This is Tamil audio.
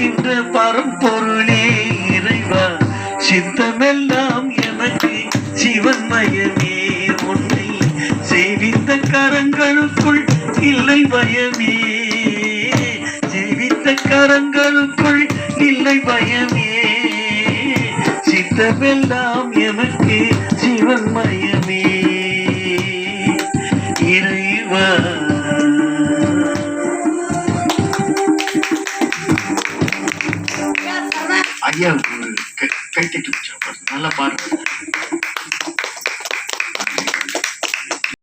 இருக்கின்ற பரம்பொருளே இறைவா, சித்தமெல்லாம் எனக்கு சிவன்மயமே. உன்னை சேவித்த கரங்களுக்குள் இல்லை பயமே, சேவித்த கரங்களுக்குள் இல்லை பயமே. சித்தமெல்லாம் எமக்கு சிவன்மயமே. இறைவா ஐயா கைத்தட்டி நல்லா பாடுங்க.